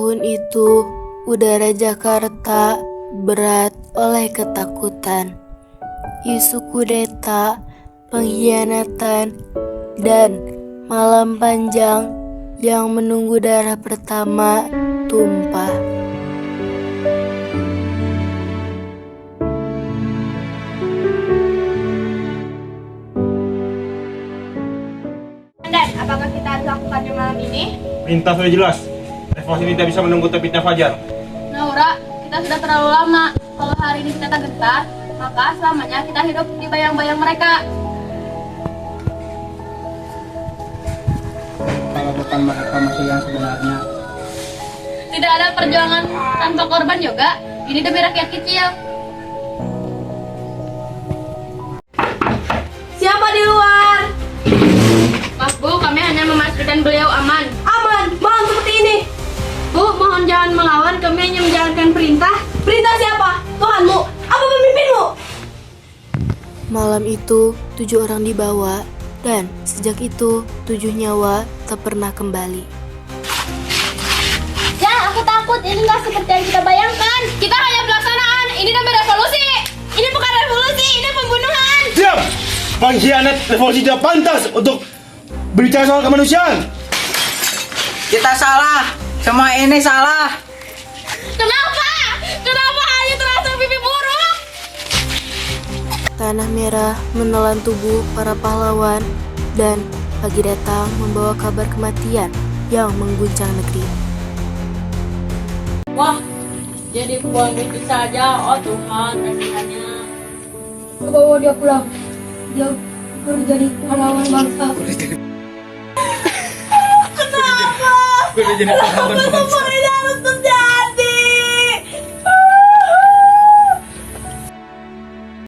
Tahun itu, udara Jakarta berat oleh ketakutan, isu kudeta, pengkhianatan, dan malam panjang yang menunggu darah pertama tumpah. Dan apakah kita harus lakukannya malam ini? Perintah sudah jelas. Revolusi ini tidak bisa menunggu terbitnya fajar. Naura, kita sudah terlalu lama. Kalau hari ini kita tak gentar, maka selamanya kita hidup di bayang-bayang mereka. Kalau bukan mereka masih yang sebenarnya. Tidak ada perjuangan tanpa korban juga. Ini demi rakyat kecil. Siapa di luar? Maaf Bu, kami hanya memastikan beliau aman. Aman? Malam seperti ini? Bu, mohon jangan melawan, kami hanya menjalankan perintah. Perintah siapa? Tuhanmu? Apa pemimpinmu? Malam itu, 7 orang dibawa, dan sejak itu 7 nyawa tak pernah kembali. Ya, aku takut. Ini nggak seperti yang kita bayangkan. Kita hanya pelaksanaan. Ini demi revolusi. Ini bukan revolusi, ini pembunuhan. Diam! Pengkhianat revolusi tidak pantas untuk berbicara soal kemanusiaan. Kita salah. Semua ini salah. Kenapa? Kenapa hanya terasa pipi buruk? Tanah merah menelan tubuh para pahlawan, dan pagi datang membawa kabar kematian yang mengguncang negeri. Wah, jadi buang itu saja. Oh Tuhan, kasihannya. Bawa dia pulang. Dia baru jadi pahlawan bangsa. Sudah jadi pahlawan bangsa. Ini harus terjadi.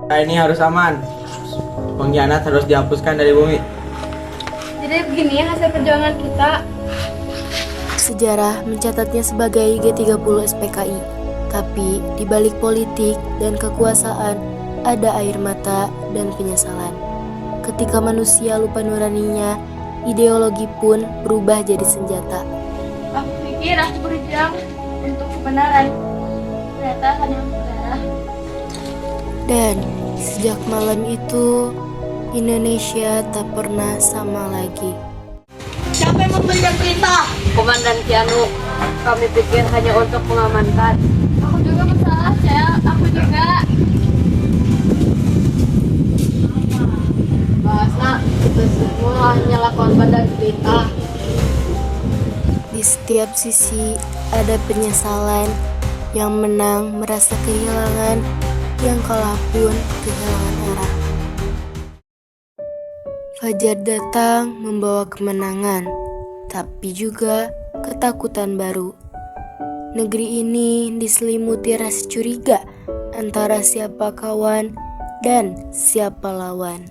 Kita ini harus aman. Pengkhianat harus dihapuskan dari bumi. Jadi begini hasil perjuangan kita. Sejarah mencatatnya sebagai G30 SPKI, tapi di balik politik dan kekuasaan ada air mata dan penyesalan. Ketika manusia lupa nuraninya, ideologi pun berubah jadi senjata. Aku pikir aku berjuang untuk kebenaran. Ternyata hanya untuk darah. Dan sejak malam itu, Indonesia tak pernah sama lagi. Siapa yang memberikan perintah? Komandan Kianu, kami pikir hanya untuk mengamankan. Aku juga bersalah, aku juga. Bahasa kita semua hanyalah korban dari perintah. Di setiap sisi ada penyesalan, yang menang merasa kehilangan, yang kalah pun kehilangan arah. Fajar datang membawa kemenangan, tapi juga ketakutan baru. Negeri ini diselimuti rasa curiga antara siapa kawan dan siapa lawan.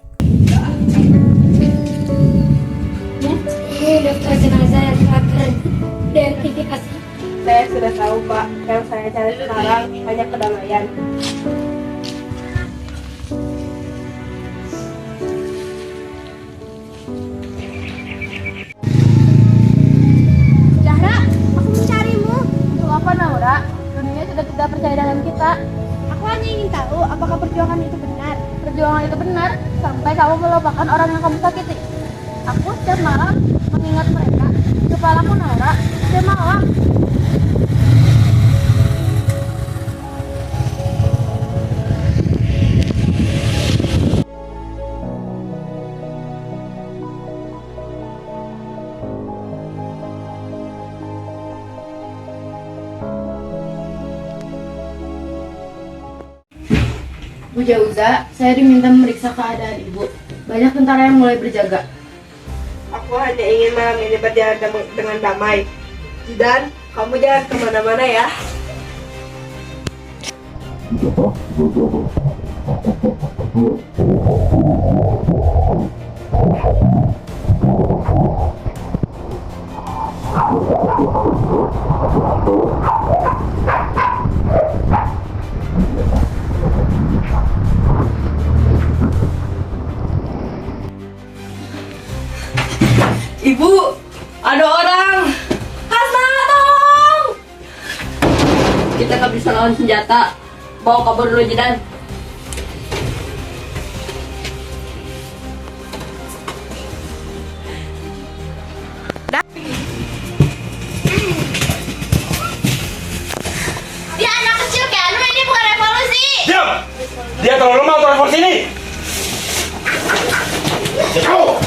Ini daftar jenazah yang akan diidentifikasi. Saya sudah tahu Pak, yang saya cari sekarang hanya kedamaian. Zahra, aku mencarimu. Untuk apa Naura? Dunia sudah tidak percaya dengan kita. Aku hanya ingin tahu apakah perjuangan itu benar. Perjuangan itu benar sampai kamu melupakan orang yang kamu sakiti. Aku setiap malam mengingat mereka. Kepalaku Naura setiap malam. Bu Jauza, saya diminta memeriksa keadaan ibu. Banyak tentara yang mulai berjaga. Aku hanya ingin malam ini berjalan dengan damai. Dan kamu jangan kemana-mana ya. Ibu, ada orang. Hasna, tolong! senjata. Bawa kabur dulu Jidan. Dia anak kecil kayak lu, ini bukan revolusi. Diam! Dia terlalu lemah untuk revolusi ini. Kau!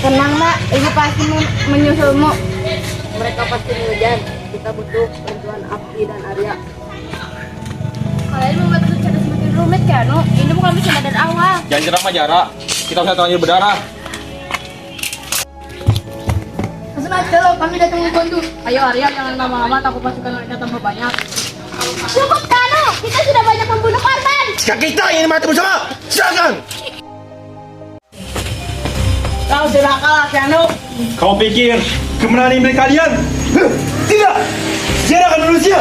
Tenang nak, ibu pasti menyusulmu. Mereka pasti mengejar. Kita butuh bantuan Abdi dan Arya. Kalian membuat rencana semakin rumit kan? No? Ini bukan rencana dari awal. Jangan jerah Majara. Kita bisa terlanjur berdarah. Langsung aja loh, kami datang membantu. Ayo Arya, jangan lama-lama, takut pasukan mereka tambah banyak. Cukup Kano, kita sudah banyak membunuh korban. Sekarang kita ingin mati bersama. Silakan. Kau sudah kalah, Kianu. Kau pikir kemenangan ini milik kalian? Tidak. Dia akan manusia.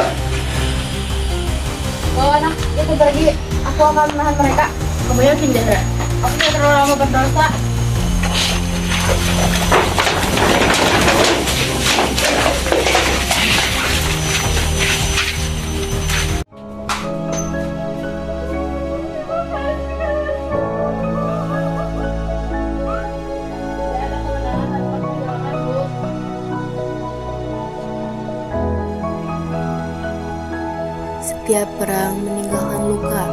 Bawa anak itu pergi, aku akan menahan mereka. Kamu yakin, Jara? Aku sudah terlalu lama berdosa. Setiap perang meninggalkan luka,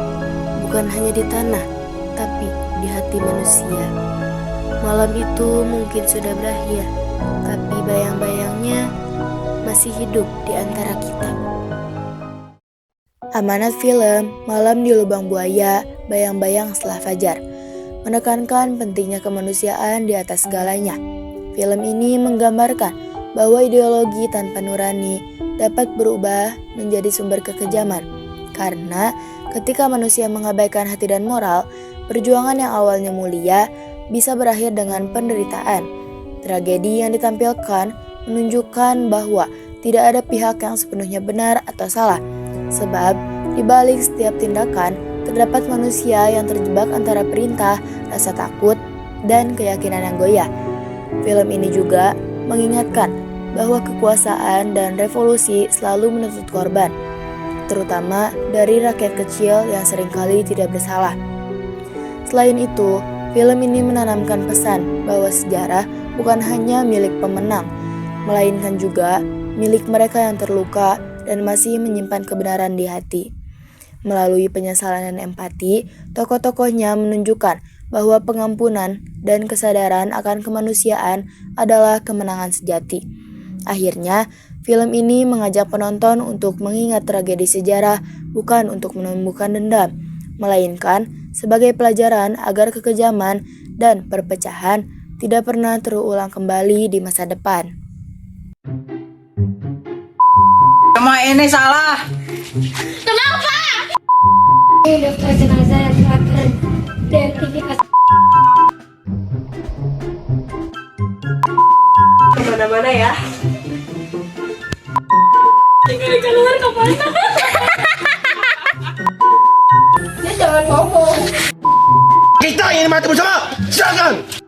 bukan hanya di tanah, tapi di hati manusia. Malam itu mungkin sudah berakhir, tapi bayang-bayangnya masih hidup di antara kita. Amanat film Malam di Lubang Buaya, Bayang-bayang Setelah Fajar menekankan pentingnya kemanusiaan di atas segalanya. Film ini menggambarkan bahwa ideologi tanpa nurani dapat berubah menjadi sumber kekejaman. Karena ketika manusia mengabaikan hati dan moral, perjuangan yang awalnya mulia bisa berakhir dengan penderitaan. Tragedi yang ditampilkan menunjukkan bahwa tidak ada pihak yang sepenuhnya benar atau salah. Sebab di balik setiap tindakan terdapat manusia yang terjebak antara perintah, rasa takut, dan keyakinan yang goyah. Film ini juga mengingatkan bahwa kekuasaan dan revolusi selalu menuntut korban, terutama dari rakyat kecil yang seringkali tidak bersalah. Selain itu, film ini menanamkan pesan bahwa sejarah bukan hanya milik pemenang, melainkan juga milik mereka yang terluka dan masih menyimpan kebenaran di hati. Melalui penyesalan dan empati, tokoh-tokohnya menunjukkan bahwa pengampunan dan kesadaran akan kemanusiaan adalah kemenangan sejati. Akhirnya, film ini mengajak penonton untuk mengingat tragedi sejarah bukan untuk menumbuhkan dendam, melainkan sebagai pelajaran agar kekejaman dan perpecahan tidak pernah terulang kembali di masa depan. Semua ini salah. Kenapa? Ini daftar jenazah yang terakhir identifikasi. Kemana-mana ya. Ya jangan ngomong. Kita ingin mati bersama. Silakan.